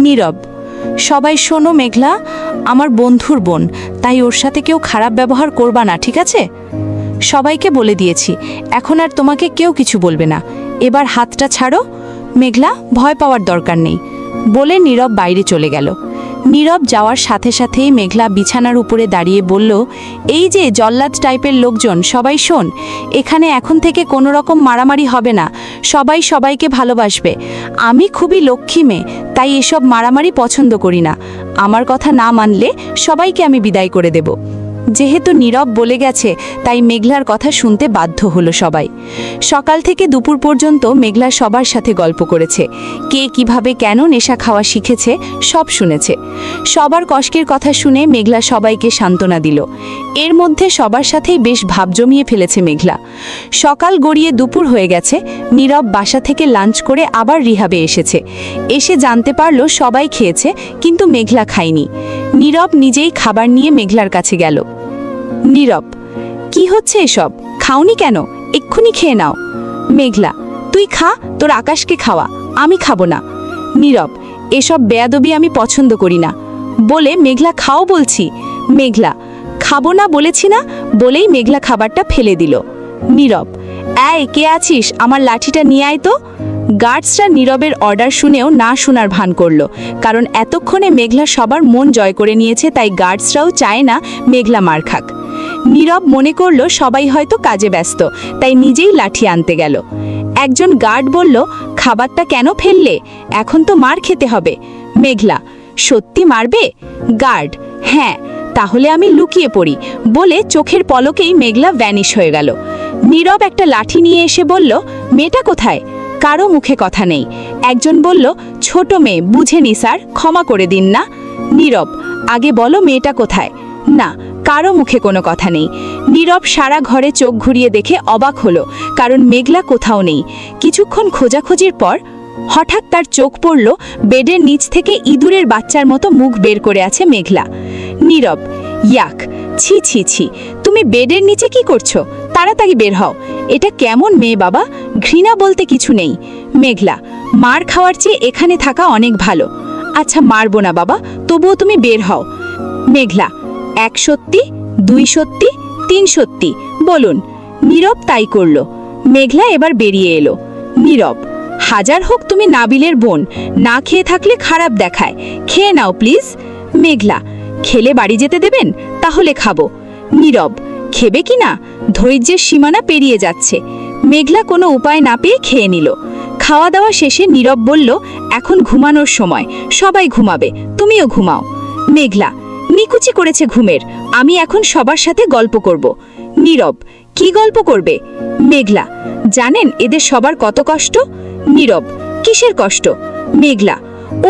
নীরব। সবাই শোনো মেঘলা, আমার বন্ধুর বোন, তাই ওর সাথে কেউ খারাপ ব্যবহার করবা না, ঠিক আছে? সবাইকে বলে দিয়েছি, এখন আর তোমাকে কেউ কিছু বলবে না। এবার হাতটা ছাড়ো। মেঘলা, ভয় পাওয়ার দরকার নেই, বলে নীরব বাইরে চলে গেল। নীরব যাওয়ার সাথে সাথেই মেঘলা বিছানার উপরে দাঁড়িয়ে বলল, এই যে জল্লাদ টাইপের লোকজন, সবাই শোন, এখানে এখন থেকে কোনো রকম মারামারি হবে না, সবাই সবাইকে ভালোবাসবে। আমি খুবই লক্ষ্মী মেয়ে, তাই এসব মারামারি পছন্দ করি না। আমার কথা না মানলে সবাইকে আমি বিদায় করে দেব। যেহেতু নীরব বলে গেছে, তাই মেঘলার কথা শুনতে বাধ্য হলো সবাই। সকাল থেকে দুপুর পর্যন্ত মেঘলা সবার সাথে গল্প করেছে, কে কিভাবে কেন নেশা খাওয়া শিখেছে সব শুনেছে। সবার কষ্টের কথা শুনে মেঘলা সবাইকে সান্ত্বনা দিল। এর মধ্যে সবার সাথেই বেশ ভাব জমিয়ে ফেলেছে মেঘলা। সকাল গড়িয়ে দুপুর হয়ে গেছে। নীরব বাসা থেকে লাঞ্চ করে আবার রিহাবে এসেছে। এসে জানতে পারলো সবাই খেয়েছে, কিন্তু মেঘলা খায়নি। নীরব নিজেই খাবার নিয়ে মেঘলার কাছে গেল। নীরব, কি হচ্ছে এসব? খাওনি কেন? এক্ষুনি খেয়ে নাও। মেঘলা, তুই খা, তোর আকাশকে খাওয়া, আমি খাবো না। নীরব, এসব বেয়াদবি আমি পছন্দ করি না, বলে মেঘলা খাও বলছি। মেঘলা, খাবো না বলেছি না, বলেই মেঘলা খাবারটা ফেলে দিল। নীরব, এই কে আছিস, আমার লাঠিটা নিয়ে আয় তো। গার্ডসরা নীরবের অর্ডার শুনেও না শোনার ভান করল, কারণ এতক্ষণে মেঘলা সবার মন জয় করে নিয়েছে, তাই গার্ডসরাও চায় না মেঘলা মার খাক। নীরব মনে করল সবাই হয়তো কাজে ব্যস্ত, তাই নিজেই লাঠি আনতে গেল। একজন গার্ড বলল, খাবারটা কেন ফেললে? এখন তো মার খেতে হবে। মেঘলা, সত্যি মারবে? গার্ড, হ্যাঁ, তাহলে আমি লুকিয়ে পড়ি, বলে চোখের পলকেই মেঘলা ভ্যানিশ হয়ে গেল। নীরব একটা লাঠি নিয়ে এসে বলল, মেয়েটা কোথায়? কারো মুখে কথা নেই। একজন বলল, ছোট মেয়ে, বুঝেনি স্যার, ক্ষমা করে দিন না। নীরব, আগে বলো মেয়েটা কোথায়? না, কারো মুখে কোনো কথা নেই। নীরব সারা ঘরে চোখ ঘুরিয়ে দেখে অবাক হলো, কারণ মেঘলা কোথাও নেই। কিছুক্ষণ খোঁজাখুঁজির পর হঠাৎ তার চোখ পড়ল বেডের নিচ থেকে ইঁদুরের বাচ্চার মতো মুখ বের করে আছে মেঘলা। নীরব, ইয়াক, ছি ছি ছি, তুমি বেডের নিচে কি করছো? তাড়াতাড়ি বের হও। এটা কেমন মেয়ে বাবা, ঘৃণা বলতে কিছু নেই। মেঘলা, মার খাওয়ার চেয়ে এখানে থাকা অনেক ভালো। আচ্ছা মারবো না বাবা, তবুও তুমি বের হও। মেঘলা, 1 সত্যি, 2 সত্যি, 3 সত্যি, বলুন। নীরব তাই করল। মেঘলা এবার বেরিয়ে এলো। নীরব, হাজার হোক তুমি নাবিলের বোন, না খেয়ে থাকলে খারাপ দেখায়, খেয়ে নাও প্লিজ। মেঘলা, খেলে বাড়ি যেতে দেবেন? তাহলে খাবো। নীরব, খেবে কি না? ধৈর্যের সীমানা পেরিয়ে যাচ্ছে। মেঘলা কোনো উপায় না পেয়ে খেয়ে নিল। খাওয়া দাওয়া শেষে নীরব বলল, এখন ঘুমানোর সময়, সবাই ঘুমাবে, তুমিও ঘুমাও। মেঘলা, নিকুচি করেছে ঘুমের, আমি এখন সবার সাথে গল্প করব। নীরব, কি গল্প করবে? মেঘলা, জানেন এদের সবার কত কষ্ট? নীরব, কিসের কষ্ট? মেঘলা,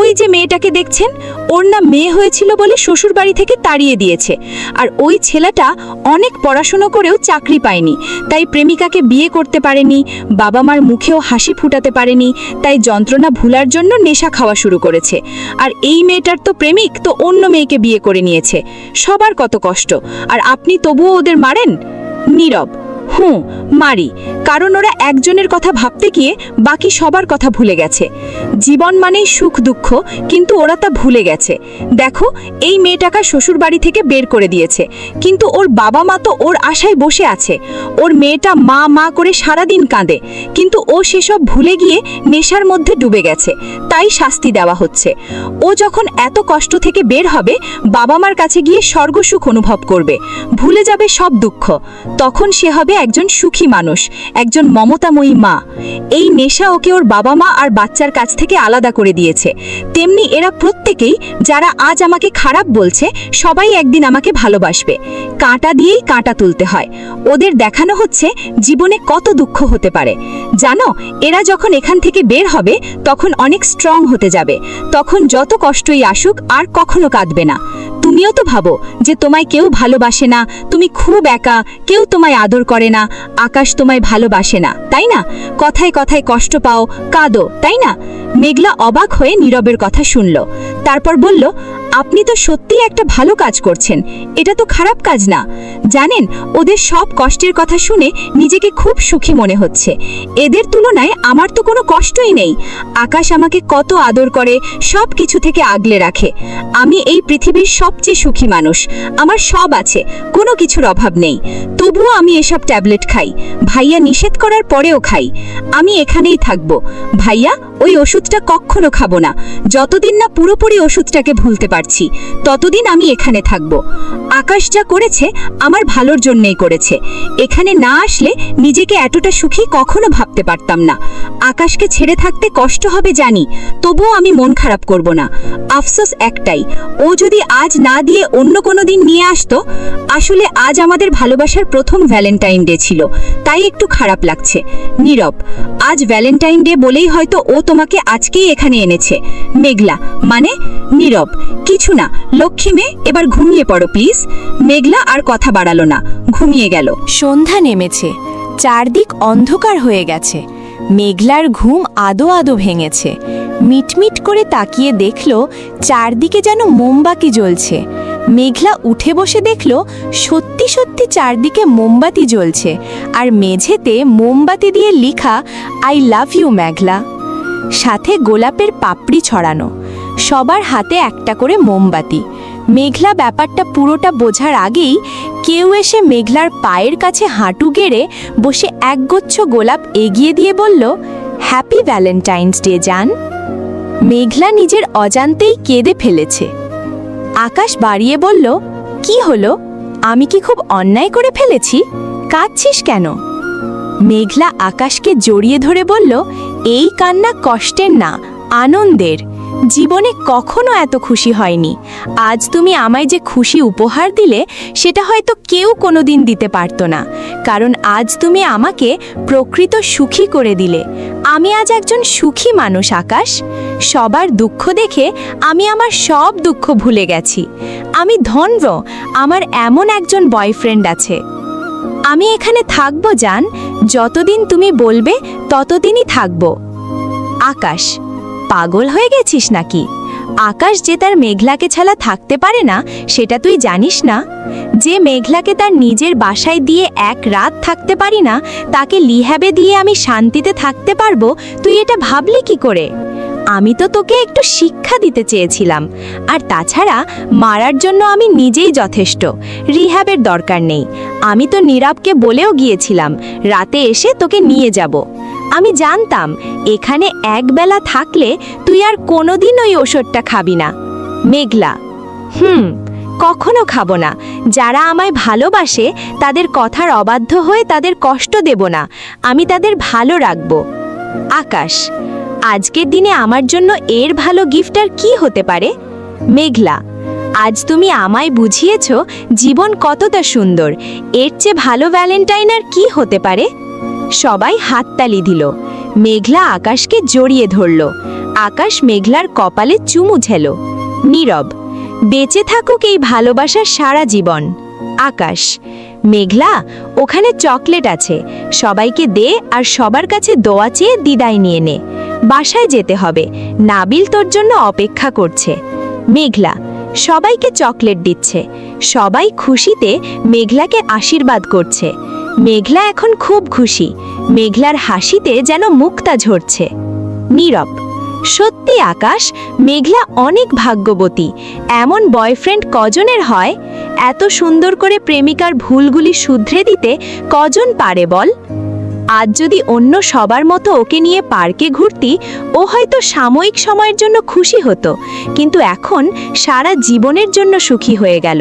ওই যে মেয়েটাকে দেখছেন, ওর না মেয়ে হয়েছিল বলে শ্বশুর বাড়ি থেকে তাড়িয়ে দিয়েছে, আর ওই ছেলেটা অনেক পড়াশুনো করেও চাকরি পায়নি, তাই প্রেমিকাকে বিয়ে করতে পারেনি, বাবা মার মুখেও হাসি ফুটাতে পারেনি, তাই যন্ত্রণা ভুলার জন্য নেশা খাওয়া শুরু করেছে। আর এই মেয়েটার তো প্রেমিক তো অন্য মেয়েকে বিয়ে করে নিয়েছে। সবার কত কষ্ট, আর আপনি তবুও ওদের মারেন? নীরব, মারি, কারণ ওরা একজনের কথা ভাবতে গিয়ে বাকি সবার কথা ভুলে গেছে। জীবন মানেই সুখ দুঃখ, কিন্তু ওরা তা ভুলে গেছে। দেখো, এই মেয়েটাকে শ্বশুর বাড়ি থেকে বের করে দিয়েছে, কিন্তু ওর বাবা মা তো ওর আশায় বসে আছে। ওর মেয়েটা মা মা করে সারাদিন কাঁদে, কিন্তু ও সেসব ভুলে গিয়ে নেশার মধ্যে ডুবে গেছে, তাই শাস্তি দেওয়া হচ্ছে। ও যখন এত কষ্ট থেকে বের হবে, বাবা মার কাছে গিয়ে স্বর্গসুখ অনুভব করবে, ভুলে যাবে সব দুঃখ। তখন সে হবে একজন সুখী মানুষ, একজন মমতাময়ী মা। এই নেশা ওকে ওর বাবা মা আর বাচ্চার কাছ থেকে আলাদা করে দিয়েছে। তেমনি এরা প্রত্যেকেই, যারা আজ আমাকে খারাপ বলছে, সবাই একদিন আমাকে ভালোবাসবে। কাঁটা দিয়েই কাঁটা তুলতে হয়। ওদের দেখানো হচ্ছে জীবনে কত দুঃখ হতে পারে। জানো, এরা যখন এখান থেকে বের হবে, তখন অনেক স্ট্রং হতে যাবে। তখন যত কষ্টই আসুক আর কখনো কাঁদবে না। তুমিও তো ভাবো যে তোমায় কেউ ভালোবাসে না, তুমি খুব একা, কেউ তোমায় আদর করে না, আকাশ তোমায় ভালোবাসে না, তাই না? কথায় কথায় কষ্ট পাও, কাঁদো, তাই না? মেঘলা অবাক হয়ে নীরবের কথা শুনল। তারপর বলল, আপনি তো সত্যিই একটা ভালো কাজ করছেন, এটা তো খারাপ কাজ না। জানেন, ওদের সব কষ্টের কথা শুনে নিজেকে খুব সুখী মনে হচ্ছে। এদের তুলনায় আমার তো কোনো কষ্টই নেই। আকাশ আমাকে কত আদর করে, সব কিছু থেকে আগলে রাখে। আমি এই পৃথিবীর সবচেয়ে সুখী মানুষ। আমার সব আছে, কোনো কিছুর অভাব নেই। তবুও আমি এসব ট্যাবলেট খাই, ভাইয়া নিষেধ করার পরেও খাই। আমি এখানেই থাকবো ভাইয়া, ওই ওষুধটা কখনো খাবো না। যতদিন না পুরোপুরি ওষুধটাকে ভুলতে পারছি ততদিন আমি এখানে থাকবো। আকাশ যা করেছে আমার ভালোর জন্যই করেছে। এখানে না আসলে নিজেকে এতটা সুখী কখনো ভাবতে পারতাম না। আকাশকে ছেড়ে থাকতে কষ্ট হবে জানি, তবুও আমি মন খারাপ করব না। আফসোস একটাই, ও যদি আজ না দিয়ে অন্য কোনো দিন নিয়ে আসতো। আসলে আজ আমাদের ভালোবাসার প্রথম ভ্যালেন্টাইন ডে ছিল, তাই একটু খারাপ লাগছে। নীরব, আজ ভ্যালেন্টাইন ডে বলেই হয়তো ও তোমাকে আজকেই এখানে এনেছে। মেঘলা, মানে? নীরব, কিছু না লক্ষ্মী মেয়ে, এবার ঘুমিয়ে পড়ো প্লিজ। মেঘলা আর কথা বাড়ালো না, ঘুমিয়ে গেল। সন্ধ্যা নেমেছে, চারদিক অন্ধকার হয়ে গেছে। মেঘলার ঘুম আদো আদো ভেঙেছে। মিটমিট করে তাকিয়ে দেখল চারদিকে যেন মোমবাতি জ্বলছে। মেঘলা উঠে বসে দেখল সত্যি সত্যি চারদিকে মোমবাতি জ্বলছে, আর মেঝেতে মোমবাতি দিয়ে লেখা আই লাভ ইউ মেঘলা, সাথে গোলাপের পাপড়ি ছড়ানো। সবার হাতে একটা করে মোমবাতি। মেঘলা ব্যাপারটা পুরোটা বোঝার আগেই কেউ এসে মেঘলার পায়ের কাছে হাঁটু গেড়ে বসে একগুচ্ছ গোলাপ এগিয়ে দিয়ে বলল, হ্যাপি ভ্যালেন্টাইন্স ডে জান। মেঘলা নিজের অজান্তেই কেঁদে ফেলেছে। আকাশ বাড়িয়ে বলল, কি হলো? আমি কি খুব অন্যায় করে ফেলেছি? কাঁদছিস কেন? মেঘলা আকাশকে জড়িয়ে ধরে বলল, এই কান্না কষ্টের না, আনন্দের। জীবনে কখনো এত খুশি হয়নি। আজ তুমি আমায় যে খুশি উপহার দিলে সেটা হয়তো কেউ কোনোদিন দিতে পারতো না, কারণ আজ তুমি আমাকে প্রকৃত সুখী করে দিলে। আমি আজ একজন সুখী মানুষ আকাশ। সবার দুঃখ দেখে আমি আমার সব দুঃখ ভুলে গেছি। আমি ধন্য, আমার এমন একজন বয়ফ্রেন্ড আছে। আমি এখানে থাকবো জান, যতদিন তুমি বলবে ততদিনই থাকবো। আকাশ, পাগল হয়ে গেছিস নাকি? আকাশ যে তার মেঘলাকে ছাড়া থাকতে পারে না সেটা তুই জানিস না? যে মেঘলাকে তার নিজের বাসায় দিয়ে এক রাত থাকতে পারি না, তাকে লিহ্যাবে দিয়ে আমি শান্তিতে থাকতে পারবো, তুই এটা ভাবলি কি করে? আমি তো তোকে একটু শিক্ষা দিতে চেয়েছিলাম, আর তাছাড়া মারার জন্য আমি নিজেই যথেষ্ট, রিহ্যাবের দরকার নেই। আমি তো নীরবকে বলেও গিয়েছিলাম রাতে এসে তোকে নিয়ে যাব। আমি জানতাম এখানে একবেলা থাকলে তুই আর কোনোদিন ওই ওষুধটা খাবি না। মেঘলা, কখনো খাবো না। যারা আমায় ভালোবাসে তাদের কথার অবাধ্য হয়ে তাদের কষ্ট দেব না, আমি তাদের ভালো রাখব। আকাশ, আজকের দিনে আমার জন্য এর ভালো গিফট আর কি হতে পারে? মেঘলা, আজ তুমি আমায় বুঝিয়েছ জীবন কতটা সুন্দর। এর চেয়ে ভালো ভ্যালেন্টাইন আর কি হতে পারে? সবাই হাততালি দিল। মেঘলা আকাশকে জড়িয়ে ধরল। আকাশ মেঘলার কপালে চুমু ঝেল। নীরব, বেঁচে থাকুক এই ভালোবাসার সারা জীবন। আকাশ, মেঘলা, ওখানে চকলেট আছে, সবাইকে দে আর সবার কাছে দোয়া চেয়ে বিদায় নিয়ে নে। বাসায় যেতে হবে, নাবিল তোর জন্য অপেক্ষা করছে। মেঘলা সবাইকে চকলেট দিচ্ছে। সবাই খুশিতে মেঘলাকে আশীর্বাদ করছে। মেঘলা এখন খুব খুশি। মেঘলার হাসিতে যেন মুক্তা ঝরছে। নীরব, সত্যি আকাশ, মেঘলা অনেক ভাগ্যবতী। এমন বয়ফ্রেন্ড কজনের হয়? এত সুন্দর করে প্রেমিকার ভুলগুলি শুধরে দিতে কজন পারে বল? আজ যদি অন্য সবার মতো ওকে নিয়ে পার্কে ঘুরতি, ও হয়তো সাময়িক সময়ের জন্য খুশি হতো, কিন্তু এখন সারা জীবনের জন্য সুখী হয়ে গেল।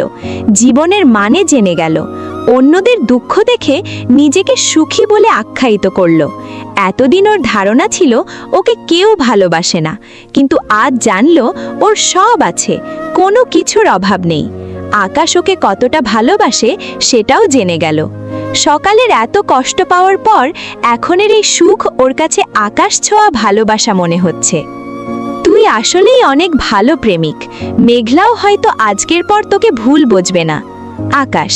জীবনের মানে জেনে গেল। অন্যদের দুঃখ দেখে নিজেকে সুখী বলে আখ্যায়িত করল। এতদিন ওর ধারণা ছিল ওকে কেউ ভালোবাসে না, কিন্তু আজ জানল ওর সব আছে, কোনো কিছুর অভাব নেই। আকাশ ওকে কতটা ভালোবাসে সেটাও জেনে গেল। সকালের এত কষ্ট পাওয়ার পর এখনের এই সুখ ওর কাছে আকাশ ছোঁয়া ভালোবাসা মনে হচ্ছে। তুই আসলেই অনেক ভালো প্রেমিক। মেঘলাও হয়তো আজকের পর তোকে ভুল বুঝবে না। আকাশ,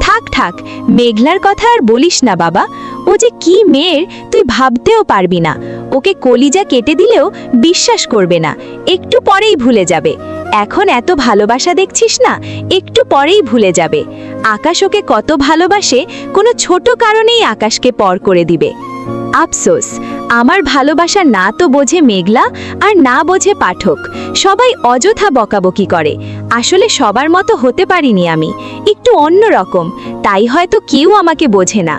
থাক থাক, মেঘলার কথা আর বলিস না বাবা। ও যে কি মেয়ের তুই ভাবতেও পারবি না। ওকে কলিজা কেটে দিলেও বিশ্বাস করবে না, একটু পরেই ভুলে যাবে। এখন এত ভালোবাসা দেখছিস না, একটু পরেই ভুলে যাবে। আকাশ ওকে কত ভালোবাসে, কোনো ছোট কারণেই আকাশকে পর করে দিবে। আফসোস, আমার ভালোবাসা না তো বোঝে মেঘলা আর না বোঝে পাঠক। সবাই অযথা বকাবকি করে। আসলে সবার মতো হতে পারিনি আমি, একটু অন্য রকম, তাই হয়তো কেউ আমাকে বোঝে না।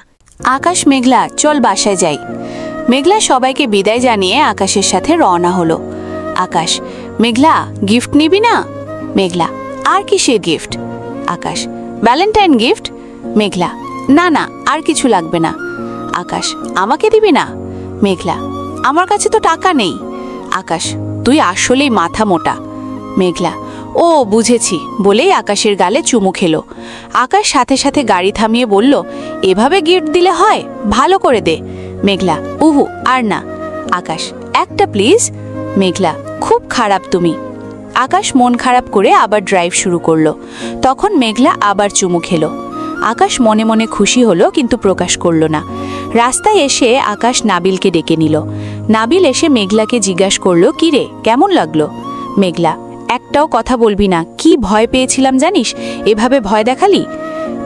আকাশ মেঘলা চল বাসায় যাই। মেঘলা সবাইকে বিদায় জানিয়ে আকাশের সাথে রওনা হলো। আকাশ, মেঘলা গিফট নিবি না? মেঘলা, আর কিসের গিফট? আকাশ, ভ্যালেন্টাইন গিফট। মেঘলা, না না, আর কিছু লাগবে না। আকাশ, আমাকে দিবি না? মেঘলা, আমার কাছে তো টাকা নেই। আকাশ, তুই আসলেই মাথা মোটা। মেঘলা, ও বুঝেছি বলেই আকাশের গালে চুমু খেলো। আকাশ সাথে সাথে গাড়ি থামিয়ে বলল, এভাবে গিফট দিলে হয়? ভালো করে দে। মেঘলা, উহু, আর না। আকাশ, একটা প্লিজ। মেঘলা, খুব খারাপ তুমি। আকাশ মন খারাপ করে আবার ড্রাইভ শুরু করলো। তখন মেঘলা আবার চুমু খেলো। আকাশ মনে মনে খুশি হলো কিন্তু প্রকাশ করলো না। রাস্তায় এসে আকাশ নাবিলকে ডেকে নিল। নাবিল এসে মেঘলাকে জিজ্ঞাসা করলো, কি রে, কেমন লাগলো? মেঘলা, একটাও কথা বলবি না, কি ভয় পেয়েছিলাম জানিস, এভাবে ভয় দেখালি।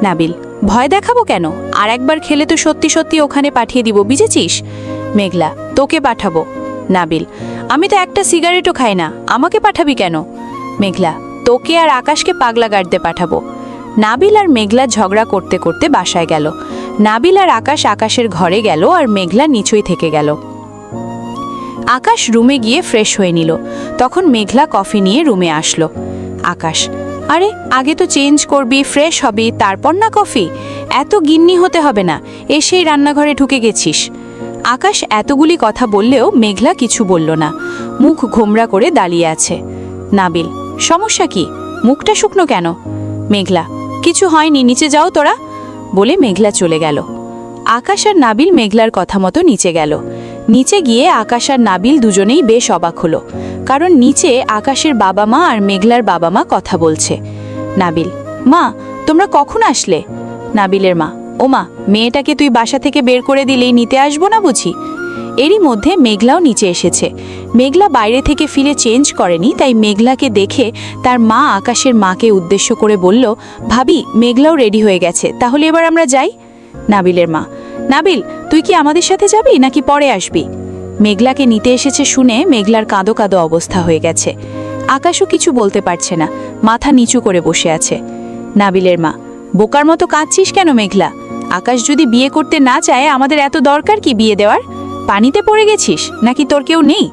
নাবিল, ভয় দেখাবো কেন? আর একবার খেলে তো সত্যি সত্যি ওখানে পাঠিয়ে দিব, বুঝেছিস? মেঘলা, তোকে পাঠাবো। নাবিল, আমি তো একটা সিগারেটও খাই না, আমাকে পাঠাবি কেন? মেঘলা, তোকে আর আকাশকে পাগলা গাড়তে পাঠাবো। নাবিল আর মেঘলা ঝগড়া করতে করতে বাসায় গেল। নাবিল আর আকাশ আকাশের ঘরে গেল আর মেঘলা নিচুই থেকে গেল। আকাশ রুমে গিয়ে ফ্রেশ হয়ে নিল। তখন মেঘলা কফি নিয়ে রুমে আসলো। আকাশ, আরে আগে তো চেঞ্জ করবি, ফ্রেশ হবি, তারপর না কফি? এত গিন্নি হতে হবে না, এসেই রান্নাঘরে ঢুকে গেছিস। আকাশ এতগুলি কথা বললেও মেঘলা কিছু বলল না, মুখ ঘোমরা করে দাঁড়িয়ে আছে। নাবিল, সমস্যা কি? মুখটা শুকনো কেন? মেঘলা, কিছু হয়নি, নিচে যাও তোরা, বলে মেঘলা চলে গেল। আকাশ আর নাবিল মেঘলার কথা মতো নিচে গেল। নিচে গিয়ে আকাশ আর নাবিল দুজনেই বেশ অবাক হলো, কারণ নিচে আকাশের বাবা মা আর মেঘলার বাবা মা কথা বলছে। নাবিল, মা তোমরা কখন আসলে? নাবিলের মা, ও মা, মেয়েটাকে তুই বাসা থেকে বের করে দিলেই নিতে আসবো না বুঝি? এরই মধ্যে মেঘলাও নিচে এসেছে। মেঘলা বাইরে থেকে ফিরে চেঞ্জ করেনি, তাই মেঘলাকে দেখে তার মা আকাশের মাকে উদ্দেশ্য করে বলল, ভাবি মেঘলাও রেডি হয়ে গেছে, তাহলে এবার আমরা যাই। নাবিলের মা, নাবিল তুই কি আমাদের সাথে যাবি নাকি পরে আসবি? মেঘলাকে নিতে এসেছে শুনে মেঘলার কাঁদো কাঁদো অবস্থা হয়ে গেছে। আকাশও কিছু বলতে পারছে না, মাথা নিচু করে বসে আছে। নাবিলের মা, বোকার মতো কাঁদছিস কেন মেঘলা? আকাশ যদি বিয়ে করতে না চায় আমাদের এত দরকার কি বিয়ে দেওয়ার? পানিতে পড়ে গেছিস নাকি তোর কেউ নেই?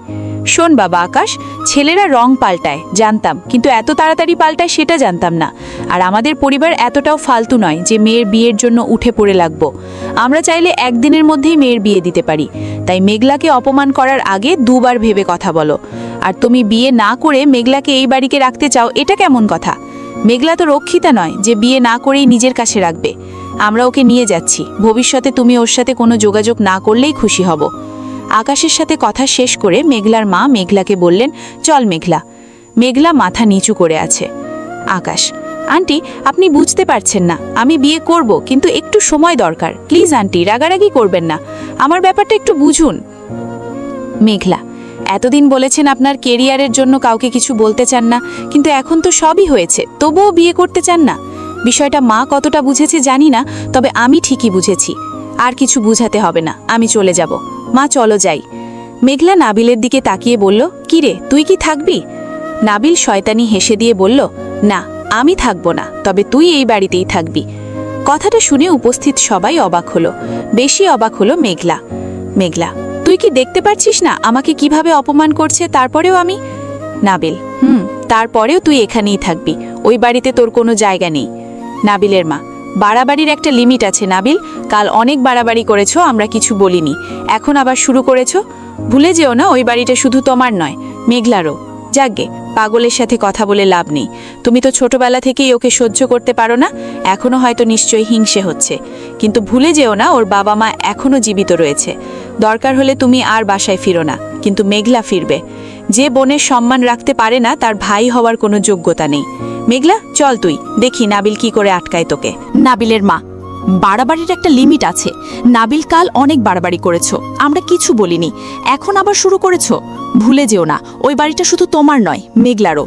শোন বাবা আকাশ, ছেলেরা রং পাল্টায় জানতাম, কিন্তু এত তাড়াতাড়ি পাল্টায় সেটা জানতাম না। আর আমাদের পরিবার এতটাও ফালতু নয় যে মেয়ের বিয়ের জন্য উঠে পড়ে লাগবো। আমরা চাইলে একদিনের মধ্যেই মেয়ের বিয়ে দিতে পারি। তাই মেঘলাকে অপমান করার আগে দুবার ভেবে কথা বলো। আর তুমি বিয়ে না করে মেঘলাকে এই বাড়িকে রাখতে চাও, এটা কেমন কথা? মেঘলা তো রক্ষিতা নয় যে বিয়ে না করেই নিজের কাছে রাখবে। আমরা ওকে নিয়ে যাচ্ছি, ভবিষ্যতে তুমি ওর সাথে কোনো যোগাযোগ না করলেই খুশি হব। আকাশের সাথে কথা শেষ করে মেঘলার মা মেঘলাকে বললেন, চল মেঘলা। মেঘলা মাথা নিচু করে আছে। আকাশ, আন্টি আপনি বুঝতে পারছেন না, আমি বিয়ে করব, কিন্তু একটু সময় দরকার। প্লিজ আন্টি, রাগারাগি করবেন না, আমার ব্যাপারটা একটু বুঝুন। মেঘলা, এতদিন বলেছেন আপনার কেরিয়ারের জন্য কাউকে কিছু বলতে চান না, কিন্তু এখন তো সবই হয়েছে, তবুও বিয়ে করতে চান না। বিষয়টা মা কতটা বুঝেছে জানি না, তবে আমি ঠিকই বুঝেছি। আর কিছু বুঝাতে হবে না, আমি চলে যাব। মা চলো যাই। মেঘলা নাবিলের দিকে তাকিয়ে বলল, কি রে তুই কি থাকবি? নাবিল শয়তানি হেসে দিয়ে বলল, না আমি থাকবো না, তবে তুই এই বাড়িতেই থাকবি। কথাটা শুনে উপস্থিত সবাই অবাক হলো, বেশি অবাক হলো মেঘলা। মেঘলা, তুই কি দেখতে পাচ্ছিস না আমাকে কিভাবে অপমান করছে? তারপরেও আমি। নাবিল, তারপরেও তুই এখানেই থাকবি, ওই বাড়িতে তোর কোনো জায়গা নেই। নাবিলের মা, বাড়াবাড়ির একটা লিমিট আছে নাবিল, কাল অনেক বাড়াবাড়ি করেছো, আমরা কিছু বলিনি, এখন আবার শুরু করেছো। ভুলে যেও না ওই বাড়িটা শুধু তোমার নয়, মেঘলারও। যাকগে, পাগলের সাথে কথা বলে লাভ নেই। তুমি তো ছোটবেলা থেকেই ওকে সহ্য করতে পারো না, এখনো হয়তো নিশ্চয়ই হিংসে হচ্ছে, কিন্তু ভুলে যেও না ওর বাবা মা এখনো জীবিত রয়েছে। দরকার হলে তুমি আর বাসায় ফিরো না, কিন্তু মেঘলা ফিরবে। যে বোনের সম্মান রাখতে পারে না তার ভাই হওয়ার কোনো যোগ্যতা নেই। মেঘলা চল তুই, দেখি নাবিল কি করে আটকায় তোকে। নাবিলের মা, বাড়াবাড়ির একটা লিমিট আছে। নাবিল কাল অনেক বাড়াবাড়ি করেছো, আমরা কিছু বলিনি, এখন আবার শুরু করেছো। ভুলে যেও না ওই বাড়িটা শুধু তোমার নয়, মেঘলারও।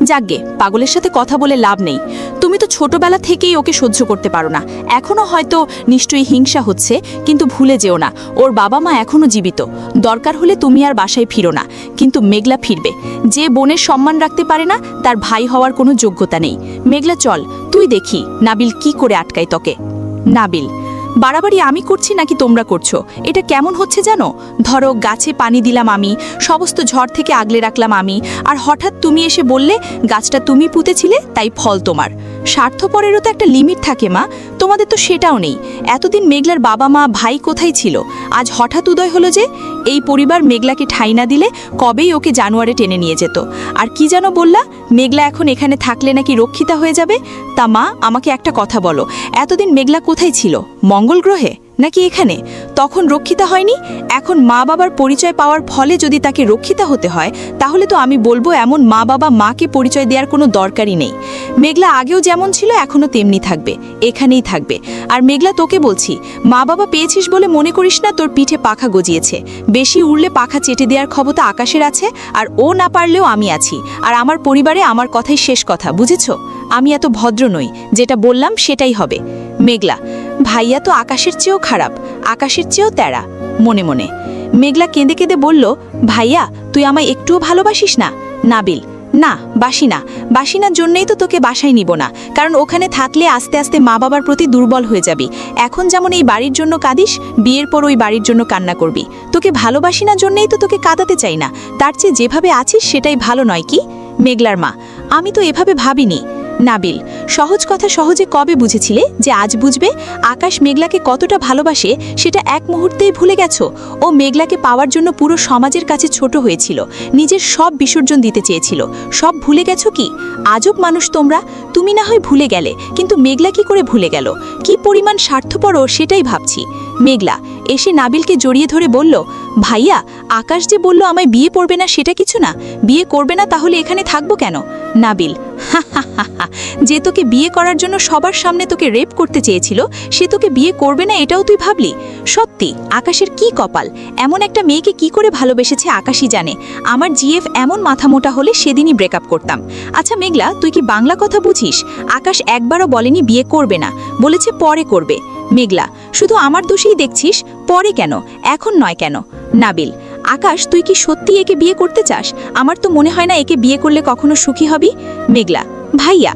যাকগে, পাগলের সাথে কথা বলে লাভ নেই। তুমি তো ছোটবেলা থেকেই ওকে সহ্য করতে পারো না। এখনো হয়তো নিশ্চয়ই হিংসা হচ্ছে, কিন্তু ভুলে যেও না ওর বাবা মা এখনো জীবিত। দরকার হলে তুমি আর বাসায় ফিরো না, কিন্তু মেঘলা ফিরবে। যে বোনের সম্মান রাখতে পারে না তার ভাই হওয়ার কোনো যোগ্যতা নেই। মেঘলা চল, তুই দেখি নাবিল কি করে আটকায় তোকে। নাবিল, বাড়াবাড়ি আমি করছি নাকি তোমরা করছো? এটা কেমন হচ্ছে জানো? ধরো গাছে পানি দিলাম আমি, সমস্ত ঝড় থেকে আগলে রাখলাম আমি, আর হঠাৎ তুমি এসে বললে গাছটা তুমি পুঁতেছিলে তাই ফল তোমার। স্বার্থপরেরও তো একটা লিমিট থাকে মা, তোমাদের তো সেটাও নেই। এতদিন মেঘলার বাবা মা ভাই কোথায় ছিল? আজ হঠাৎ উদয় হলো যে? এই পরিবার মেঘলাকে ঠাঁই না দিলে কবেই ওকে জানুয়ারে টেনে নিয়ে যেত। আর কি যেন বললা, মেঘলা এখন এখানে থাকলে নাকি রক্ষিতা হয়ে যাবে? তা মা, আমাকে একটা কথা বলো, এতদিন মেঘলা কোথায় ছিল? মঙ্গল গ্রহে নাকি এখানে? তখন রক্ষিতা হয়নি? এখন মা বাবার পরিচয় পাওয়ার ফলে যদি তাকে রক্ষিতা হতে হয়, তাহলে তো আমি বলবো এমন মা বাবা মাকে পরিচয় দেওয়ার কোনো দরকারই নেই। মেঘলা আগেও যেমন ছিল এখনও তেমনি থাকবে, এখানেই থাকবে। আর মেঘলা, তোকে বলছি, মা বাবা পেয়েছিস বলে মনে করিস না তোর পিঠে পাখা গজিয়েছে। বেশি উড়লে পাখা চেটে দেওয়ার ক্ষমতা আকাশের আছে, আর ও না পারলেও আমি আছি। আর আমার পরিবারে আমার কথাই শেষ কথা, বুঝেছো? আমি এত ভদ্র নই, যেটা বললাম সেটাই হবে। মেঘলা, ভাইয়া তো আকাশের চেয়েও খারাপ, আকাশের চেয়েও তেরা। মনে মনে মেঘলা কেঁদে কেঁদে বলল, ভাইয়া তুই আমায় একটুও ভালোবাসিস না? নাবিল, না বাসি না, বাসিনার জন্যই তো তোকে বাসায় নিব না, কারণ ওখানে থাকলে আস্তে আস্তে মা বাবার প্রতি দুর্বল হয়ে যাবি। এখন যেমন এই বাড়ির জন্য কাঁদিস, বিয়ের পর ওই বাড়ির জন্য কান্না করবি। তোকে ভালোবাসি না জন্যই তো তোকে কাঁদাতে চাই না, তার চেয়ে যেভাবে আছিস সেটাই ভালো নয় কি? মেঘলার মা, আমি তো এভাবে ভাবিনি। নাবিল, সহজ কথা সহজে কবে বুঝেছিলে যে আজ বুঝবে? আকাশ মেঘলাকে কতটা ভালোবাসে সেটা এক মুহূর্তেই ভুলে গেছো। ও মেঘলাকে পাওয়ার জন্য পুরো সমাজের কাছে ছোট হয়েছিল, নিজের সব বিসর্জন দিতে চেয়েছিল। সব ভুলে গেছো কি? আজব মানুষ তোমরা। তুমি না হয় ভুলে গেলে, কিন্তু মেঘলা কি করে ভুলে গেল? কি পরিমাণ স্বার্থপর ও সেটাই ভাবছি। মেঘলা এসে নাবিলকে জড়িয়ে ধরে বলল, ভাইয়া আকাশ যে বলল আমায় বিয়ে করবে না সেটা কিছু না। বিয়ে করবে না তাহলে এখানে থাকবো কেন? নাবিল, হা হা হা হা, যে তোকে বিয়ে করার জন্য সবার সামনে তোকে রেপ করতে চেয়েছিল, সে তোকে বিয়ে করবে না এটাও তুই ভাবলি? সত্যি আকাশের কি কপাল, এমন একটা মেয়েকে কি করে ভালোবেসেছে আকাশই জানে। আমার জিএফ এমন মাথা মোটা হলে সেদিনই ব্রেকআপ করতাম। আচ্ছা মেঘলা, তুই কি বাংলা কথা বুঝিস? আকাশ একবারও বলেনি বিয়ে করবে না, বলেছে পরে করবে। মেঘলা, শুধু আমার দোষেই দেখছিস, পরে কেন, এখন নয় কেন? নাবিল, আকাশ তুই কি সত্যি একে বিয়ে করতে চাস? আমার তো মনে হয় না একে বিয়ে করলে কখনো সুখী হবি। মেঘলা, ভাইয়া।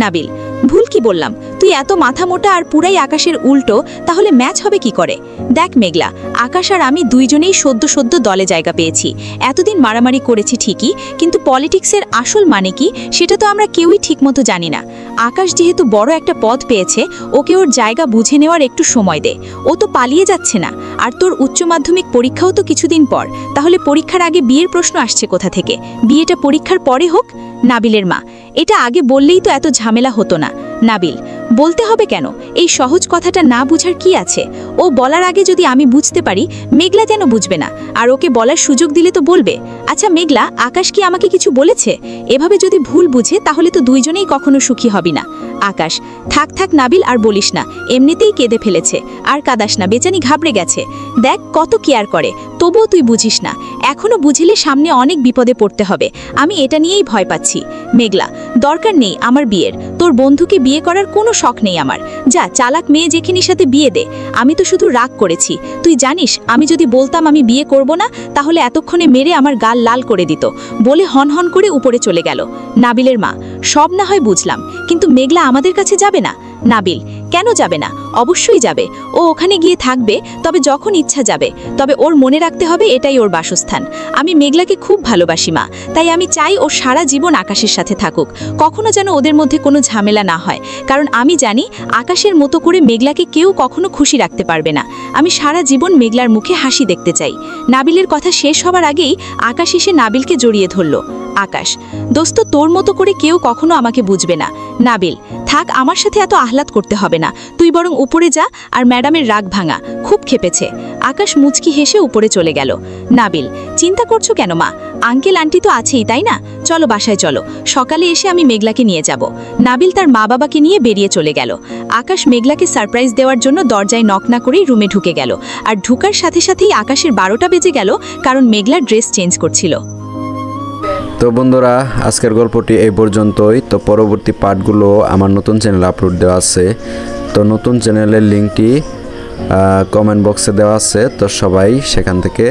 নাবিল, ভুল কি বললাম? তুই এত মাথা মোটা আর পুরাই আকাশের উল্টো, তাহলে ম্যাচ হবে কি করে? দেখ মেঘলা, আকাশ আর আমি দুইজনেই সদ্য সদ্য দলে জায়গা পেয়েছি। এতদিন মারামারি করেছি ঠিকই, কিন্তু পলিটিক্সের আসল মানে কি সেটা তো আমরা কেউই ঠিকমতো জানি না। আকাশ যেহেতু বড় একটা পদ পেয়েছে, ওকে ওর জায়গা বুঝে নেওয়ার একটু সময় দে। ও তো পালিয়ে যাচ্ছে না। আর তোর উচ্চ মাধ্যমিক পরীক্ষাও তো কিছুদিন পর, তাহলে পরীক্ষার আগে বিয়ের প্রশ্ন আসছে কোথা থেকে? বিয়েটা পরীক্ষার পরে হোক। নাবিলের মা, এটা আগে বললেই তো এত ঝামেলা হতো না। নাবিল, বলতে হবে কেন? এই সহজ কথাটা না বুঝার কি আছে? ও বলার আগে যদি আমি বুঝতে পারি, মেঘলা কেন বুঝবে না? আর ওকে বলার সুযোগ দিলে তো বলবে। আচ্ছা মেঘলা, আকাশ কি আমাকে কিছু বলেছে? এভাবে যদি ভুল বুঝে তাহলে তো দুইজনেই কখনো সুখী হবি না। আকাশ, থাক থাক নাবিল, আর বলিস না, এমনিতেই কেঁদে ফেলেছে, আর কাঁদাস না, বেচানি ঘাবড়ে গেছে। দেখ কত কেয়ার করে, তবুও তুই বুঝিস না। এখনো বুঝিলে সামনে অনেক বিপদে পড়তে হবে। আমি এটা নিয়েই ভয় পাচ্ছি। মেঘলা, দরকার নেই আমার বিয়ের, তোর বন্ধুকে বিয়ে করার কোনো শখ নেই আমার। যা চালাক মেয়ে যেখানির সাথে বিয়ে দে। আমি তো শুধু রাগ করেছি। তুই জানিস আমি যদি বলতাম আমি বিয়ে করব না, তাহলে এতক্ষণে মেরে আমার গাল লাল করে দিত। বলে হন হন করে উপরে চলে গেল। নাবিলের মা, সব না হয় বুঝলাম, কিন্তু মেঘলা আমাদের কাছে যাবে না। নাবিল, কেন যাবে না? অবশ্যই যাবে। ও ওখানে গিয়ে থাকবে, তবে যখন ইচ্ছা যাবে। তবে ওর মনে রাখতে হবে এটাই ওর বাসস্থান। আমি মেঘলাকে খুব ভালোবাসি মা, তাই আমি চাই ও সারা জীবন আকাশের সাথে থাকুক। কখনো যেন ওদের মধ্যে কোনো ঝামেলা না হয়, কারণ আমি জানি আকাশের মতো করে মেঘলাকে কেউ কখনো খুশি রাখতে পারবে না। আমি সারা জীবন মেঘলার মুখে হাসি দেখতে চাই। নাবিলের কথা শেষ হবার আগেই আকাশ এসে নাবিলকে জড়িয়ে ধরল। আকাশ, দোস্ত তোর মতো করে কেউ কখনো আমাকে বুঝবে না। নাবিল, থাক, আমার সাথে এত আহ্লাদ করতে হবে না, তুই বরং উপরে যা, আর ম্যাডামের রাগ ভাঙা, খুব খেপেছে। আকাশ মুচকি হেসে উপরে চলে গেল। নাবিল, চিন্তা করছো কেন মা? আঙ্কেল আন্টি তো আছেই, তাই না? চলো বাসায় চলো, সকালে এসে আমি মেঘলাকে নিয়ে যাব। নাবিল তার মা বাবাকে নিয়ে বেরিয়ে চলে গেল। আকাশ মেঘলাকে সারপ্রাইজ দেওয়ার জন্য দরজায় নক না করেই রুমে ঢুকে গেল। আর ঢুকার সাথে সাথেই আকাশের 12টা বেজে গেল, কারণ মেঘলার ড্রেস চেঞ্জ করছিল। তো তো বন্ধুরা, আজকের গল্পটি এই পর্যন্তই। তো পরবর্তী পার্টগুলো আমার নতুন চ্যানেলে আপলোড দেওয়া আছে। তো নতুন চ্যানেলের লিঙ্কটি কমেন্ট বক্সে দেওয়া আছে। তো সবাই সেখান থেকে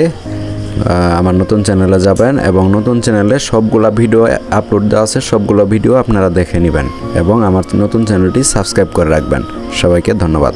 আমার নতুন চ্যানেলে যাবেন এবং নতুন চ্যানেলে সবগুলা ভিডিও আপলোড দেওয়া আছে, সবগুলো ভিডিও আপনারা দেখে নেবেন এবং আমার নতুন চ্যানেলটি সাবস্ক্রাইব করে রাখবেন। সবাইকে ধন্যবাদ।